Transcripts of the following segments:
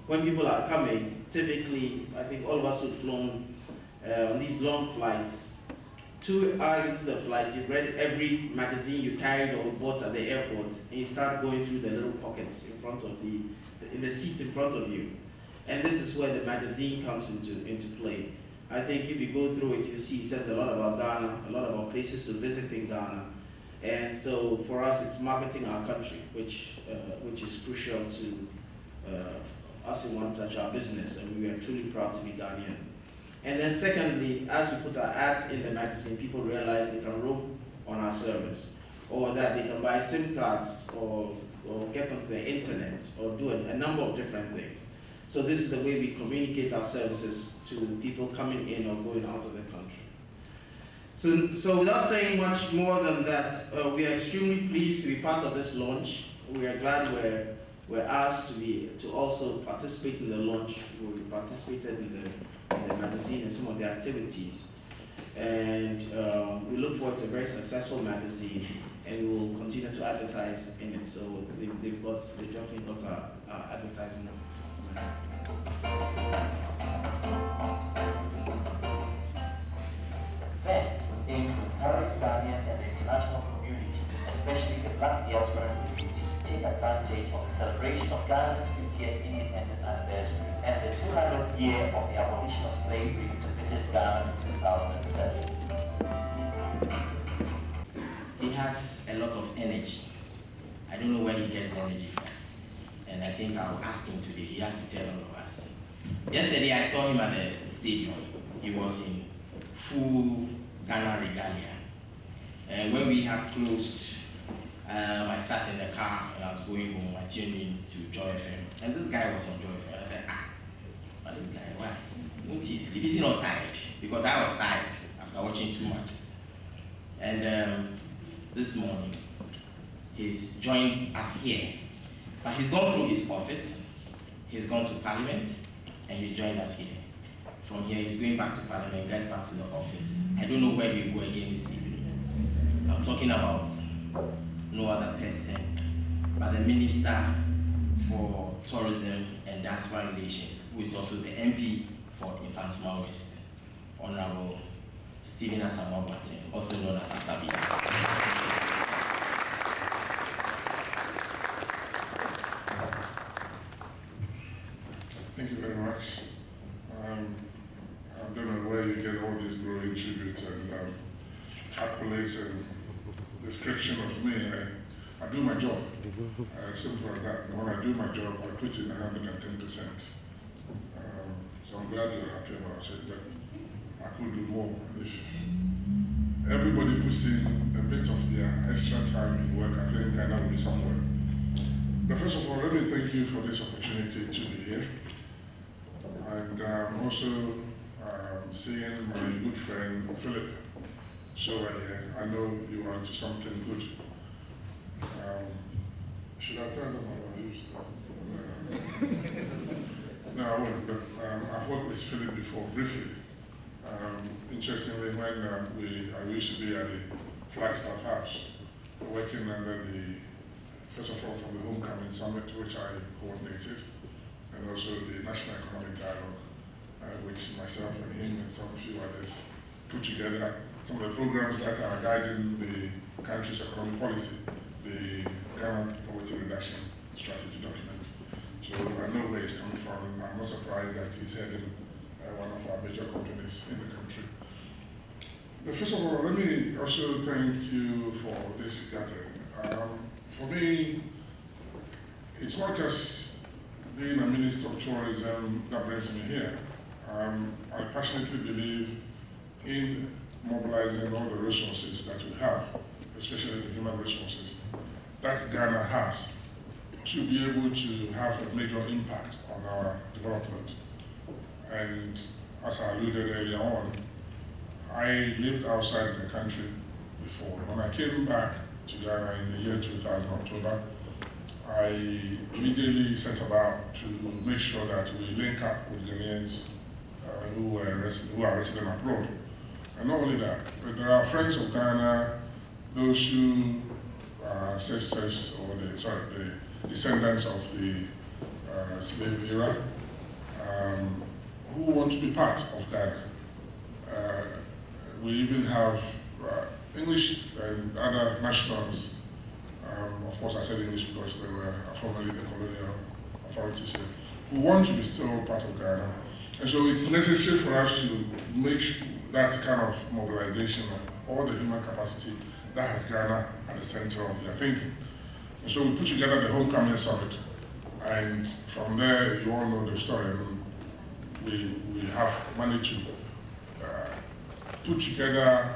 when people are coming, typically, I think all of us who've flown on these long flights, 2 hours into the flight, you've read every magazine you carried or bought at the airport, and you start going through the little pockets in front of in the seats in front of you. And this is where the magazine comes into play. I think if you go through it, you see it says a lot about Ghana, a lot about places to visit in Ghana. And so for us, it's marketing our country, which is crucial to us in One Touch, our business, and we are truly proud to be Ghanaian. And then secondly, as we put our ads in the magazine, people realize they can roam on our service, or that they can buy SIM cards or get onto the internet or do a number of different things. So this is the way we communicate our services to people coming in or going out of the country. So without saying much more than that, we are extremely pleased to be part of this launch. We are glad we're asked to also participate in the launch. We participated in the magazine and some of the activities. And we look forward to a very successful magazine, and we will continue to advertise in it. So they've definitely got our advertising. Event aimed to encourage Ghanaians and the international community, especially the Black diaspora community, to take advantage of the celebration of Ghana's 50th independence anniversary and the 200th year of the abolition of slavery to visit Ghana in 2007. He has a lot of energy. I don't know where he gets the energy from. And I think I'll ask him today. He has to tell all of us. Yesterday I saw him at the stadium. He was in full Ghana regalia. And when we had closed, I sat in the car and I was going home. I tuned in to Joy FM. And this guy was on Joy FM. I said, but this guy, why? Won't he sleep? Is he not tired? Because I was tired after watching 2 matches. And this morning, he's joined us here. But he's gone through his office, he's gone to Parliament, and he's joined us here. From here, he's going back to Parliament, gets back to the office. I don't know where he'll go again this evening. I'm talking about no other person but the Minister for Tourism and Diaspora Relations, who is also the MP for Infansma West, Honorable Stephen Asamoah Boateng, also known as Asabi. Thank you very much. I don't know where you get all this growing tribute and accolades and description of me. I do my job. Simple as that. When I do my job, I put in 110%. So I'm glad you're happy about it, but I could do more. If everybody puts in a bit of their extra time in work, I think Ghana will be somewhere. But first of all, let me thank you for this opportunity to be here. And also seeing my good friend Philip Showa here. I know you are into something good. Should I tell them or use them? No, I won't, but I've worked with Philip before, briefly. Interestingly, when I used to be at the Flagstaff House, working under first of all, from the Homecoming Summit, which I coordinated, and also the National Economic Dialogue, which myself and him and some few others put together some of the programs that are guiding the country's economic policy, the Ghana Poverty Reduction Strategy documents. So I know where he's coming from, and I'm not surprised that he's heading one of our major companies in the country. But first of all, let me also thank you for this gathering. For me, it's not just being a Minister of Tourism that brings me here. I passionately believe in mobilizing all the resources that we have, especially the human resources that Ghana has, to be able to have a major impact on our development. And as I alluded earlier on, I lived outside the country before. When I came back to Ghana in the year 2000, October, I immediately set about to make sure that we link up with Ghanaians who are resident abroad. And not only that, but there are friends of Ghana, those who are ancestors or the descendants of the slave era, who want to be part of Ghana. We even have English and other nationals. Of course, I said English because they were formerly the colonial authorities here, who want to be still part of Ghana. And so it's necessary for us to make that kind of mobilization of all the human capacity that has Ghana at the center of their thinking. And so we put together the Homecoming Summit. And from there, you all know the story. We have managed to put together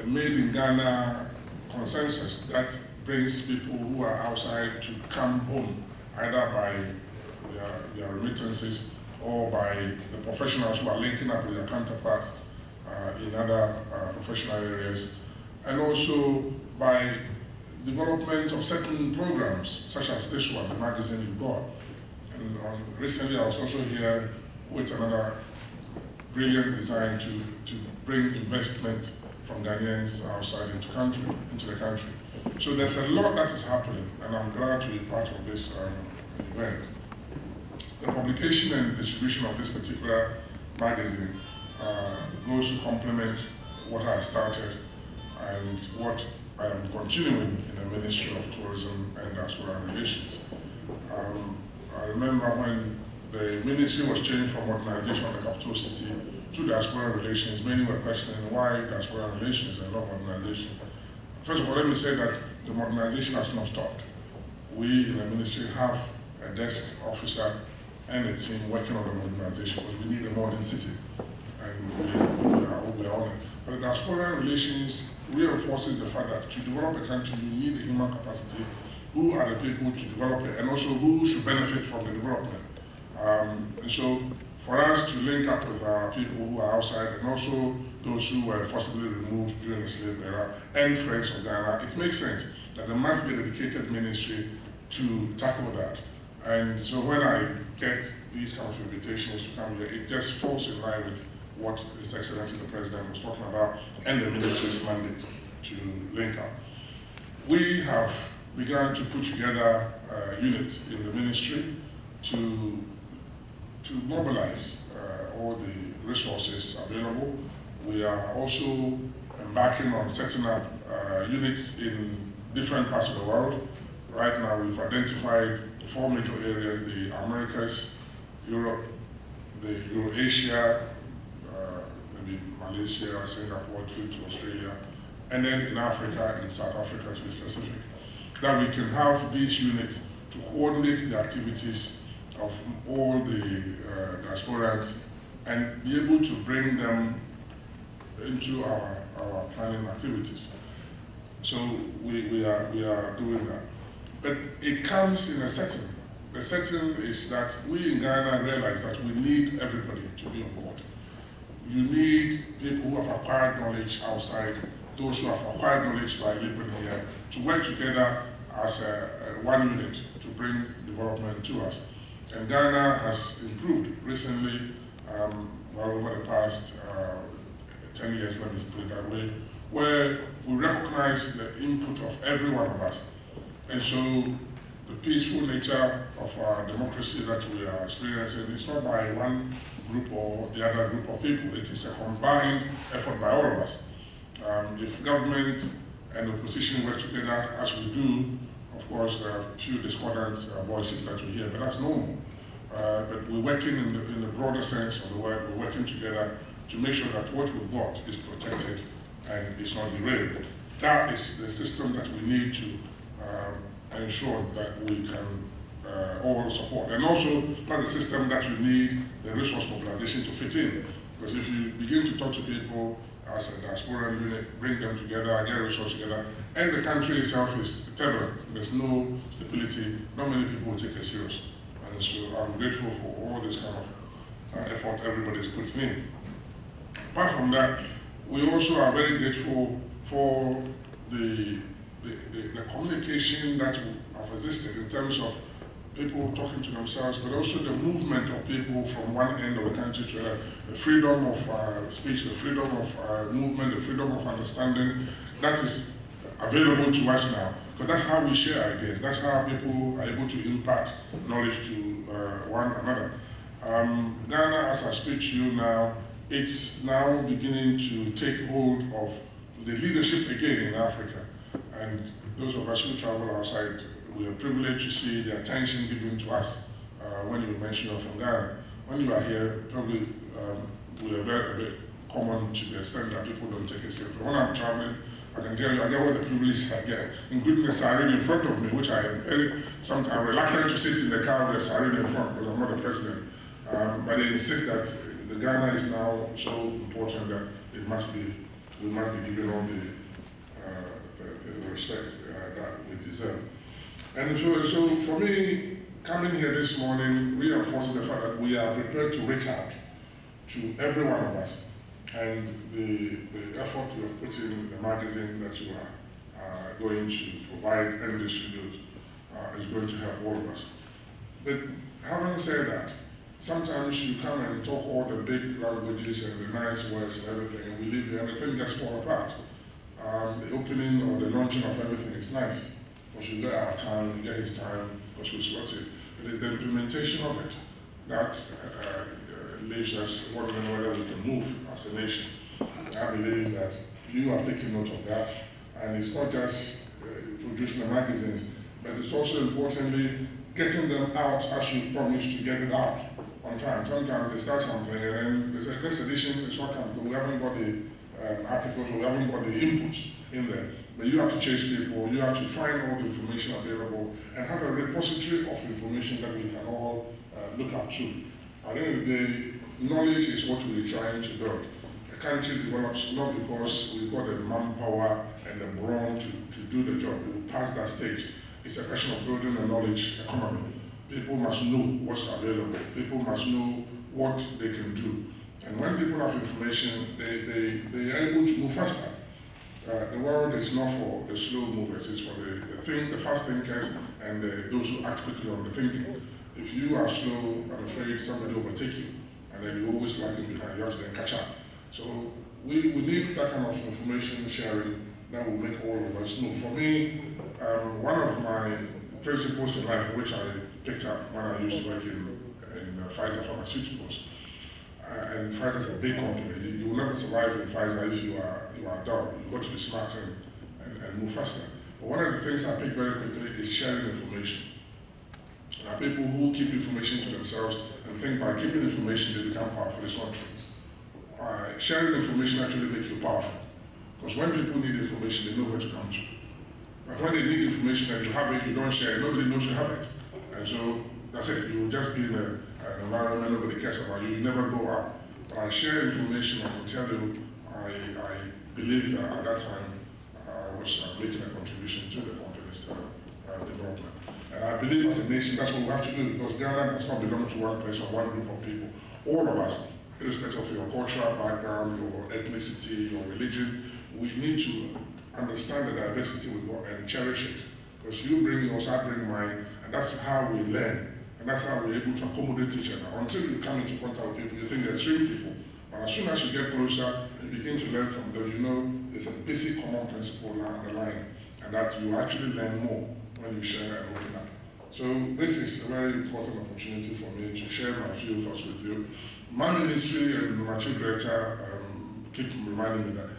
a made in Ghana consensus that brings people who are outside to come home, either by their remittances or by the professionals who are linking up with their counterparts in other professional areas, and also by development of certain programs, such as this one, the magazine you've got. And recently I was also here with another brilliant design to bring investment from Ghanaians outside into the country. So there's a lot that is happening, and I'm glad to be part of this event. The publication and distribution of this particular magazine goes to complement what I started and what I am continuing in the Ministry of Tourism and Diaspora Relations. I remember when the ministry was changed from modernization of the capital city to diaspora relations, many were questioning why diaspora relations and not modernization. First of all, let me say that the modernization has not stopped. We in the ministry have a desk officer and a team working on the modernization because we need a modern city, and we are on it. But the diaspora relations reinforces the fact that to develop a country, you need the human capacity. Who are the people to develop it, and also who should benefit from the development. And so for us to link up with our people who are outside, and also those who were forcibly removed during the slave era, and friends of Ghana, it makes sense that there must be a dedicated ministry to tackle that. And so when I get these kind of invitations to come here, it just falls in line with what His Excellency the President was talking about, and the ministry's mandate to link up. We have began to put together a unit in the ministry to mobilize all the resources available. We are also embarking on setting up units in different parts of the world. Right now we've identified 4 major areas: the Americas, Europe, the Eurasia, maybe Malaysia, Singapore, through to Australia, and then in Africa, in South Africa to be specific, that we can have these units to coordinate the activities of all the diasporans and be able to bring them into our planning activities. So we are doing that. But it comes in a setting. The setting is that we in Ghana realize that we need everybody to be on board. You need people who have acquired knowledge outside, those who have acquired knowledge by living here, to work together as one unit to bring development to us. And Ghana has improved recently, well over the past 10 years, let me put it that way, where we recognize the input of every one of us. And so the peaceful nature of our democracy that we are experiencing is not by one group or the other group of people, it is a combined effort by all of us. If government and opposition work together as we do, of course there are a few discordant voices that we hear, but that's normal. But we're working in the broader sense of the word, we're working together to make sure that what we've got is protected and is not derailed. That is the system that we need to ensure that we can all support. And also, that's the system that you need the resource mobilization to fit in. Because if you begin to talk to people as a diaspora unit, bring them together, get resources together, and the country itself is turbulent, there's no stability, not many people will take it serious. And so I'm grateful for all this kind of effort everybody's putting in. Apart from that, we also are very grateful for the communication that have existed in terms of people talking to themselves, but also the movement of people from one end of the country to another, the freedom of speech, the freedom of movement, the freedom of understanding, that is available to us now. Because that's how we share ideas. That's how people are able to impart knowledge to one another. Ghana, as I speak to you now, it's now beginning to take hold of the leadership again in Africa. And those of us who travel outside, we are privileged to see the attention given to us when you mention you're from Ghana. When you are here, probably we are a bit common to the extent that people don't take us seriously. When I'm traveling, I can tell you, I get what the privilege I get. In goodness, I read in front of me, which I am very, sometimes reluctant to sit in the car with I read in front because I'm not the president. But they insist that the Ghana is now so important that it must be, we must be given all the respect that we deserve. And so for me, coming here this morning reinforces the fact that we are prepared to reach out to every one of us. And the effort you have put in the magazine that you are going to provide and distribute is going to help all of us. But having said that, sometimes you come and talk all the big languages and the nice words and everything, and we leave here and the thing just fall apart. The opening or the launching of everything is nice, because you get our time, you get his time, because we sweat it. It is the implementation of it that leaves us wondering whether we can move as a nation. I believe that you have taken note of that, and it's not just producing the magazines, but it's also importantly getting them out as you promised to get it out on time. Sometimes they start something and then they say, this edition is not coming, we haven't got the articles, we haven't got the inputs in there. But you have to chase people, you have to find all the information available and have a repository of information that we can all look up to. At the end of the day, knowledge is what we're trying to build. A country develops not because we've got the manpower and the brawn to do the job. We will pass that stage. It's a question of building a knowledge economy. People must know what's available. People must know what they can do. And when people have information, they are able to move faster. The world is not for the slow movers, it's for the fast thinkers and those who act quickly on the thinking. If you are slow, I'm afraid somebody will overtake you, and then you're always lagging behind, you have to then catch up. So we need that kind of information sharing that will make all of us move. For me, one of my principles in life, which I picked up when I used to work in Pfizer Pharmaceuticals, and Pfizer is a big company. You will never survive in Pfizer if you are dull. You've got to be smarter and move faster. But one of the things I picked very quickly is sharing information. There are people who keep information to themselves and think by keeping information they become powerful. It's not true. Sharing information actually makes you powerful. Because when people need information, they know where to come to. But when they need information and you have it, you don't share it, nobody knows you have it. And so that's it. You will just be in an environment nobody cares about you. You never go up. But I share information. I can tell you, I believe that at that time I was making a contribution to the company's development. And I believe as a nation that's what we have to do, because Ghana does not belong to one place or one group of people. All of us, irrespective of your cultural background, your ethnicity, your religion, we need to understand the diversity we've got and cherish it. Because you bring yours, I bring mine, and that's how we learn. And that's how we're able to accommodate each other. Until you come into contact with people, you think they're strange people. But as soon as you get closer and begin to learn from them, you know there's a basic common principle underlying, and that you actually learn more when you share and open up. So this is a very important opportunity for me to share my few thoughts with you. My ministry and my chief director keep reminding me that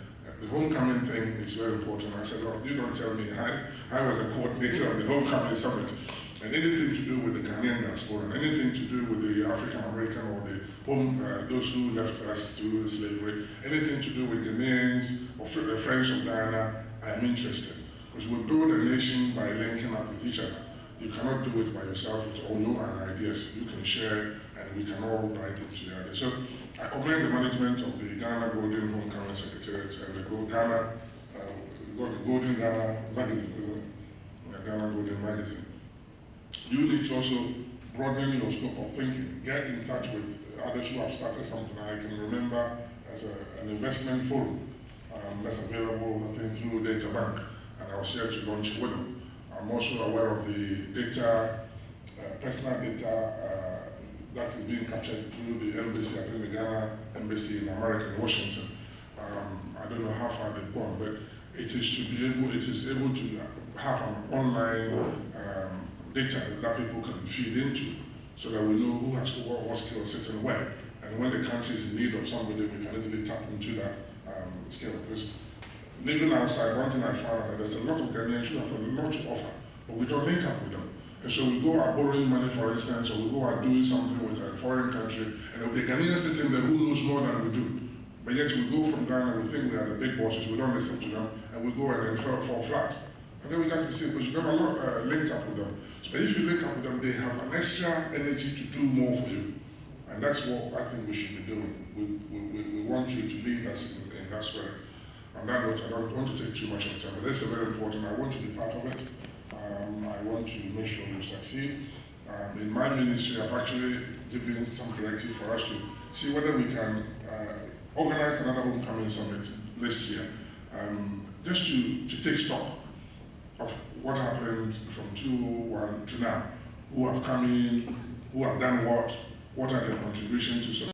the homecoming thing is very important. I said, well, you don't tell me. I was a coordinator of the homecoming summit. And anything to do with the Ghanaian diaspora, and anything to do with the African American or the those who left us through slavery, anything to do with Ghanaians or the Friends of Ghana, I am interested. Because we build a nation by linking up with each other. You cannot do it by yourself with all your own ideas. You can share, and we can all write it together. So I commend the management of the Ghana Golden Homecoming Secretariat and the Ghana, the Golden Ghana magazine, isn't it? The Ghana Golden magazine. You need to also broaden your scope of thinking. Get in touch with others who have started something. I can remember as an investment forum that's available, I think, through Data Bank, and I was here to launch with them. I'm also aware of the data, personal data that is being captured through the embassy, I think the Ghana embassy in America, in Washington. I don't know how far they've gone, but it is able to have an online data that people can feed into so that we know who has what skill sitting where. And when the country is in need of somebody, we can easily tap into that skill. Because living outside, one thing I found out that there's a lot of Ghanaians who have a lot to offer, but we don't link up with them. And so we go out borrowing money, for instance, or we go out doing something with a foreign country, and there'll be a Ghanaian sitting there who knows more than we do. But yet we go from Ghana, we think we are the big bosses, we don't listen to them, and we go and then fall flat. And then we just be saying, because you've never linked up with them. So if you link up with them, they have an extra energy to do more for you. And that's what I think we should be doing. We want you to lead us in that spirit. On that note, I don't want to take too much of time, but this is very important. I want to be part of it. I want to make sure you succeed. In my ministry, I've actually given some directive for us to see whether we can organize another homecoming summit this year, just to take stock of what happened from 2001 to now, who have come in, who have done what are their contributions to society.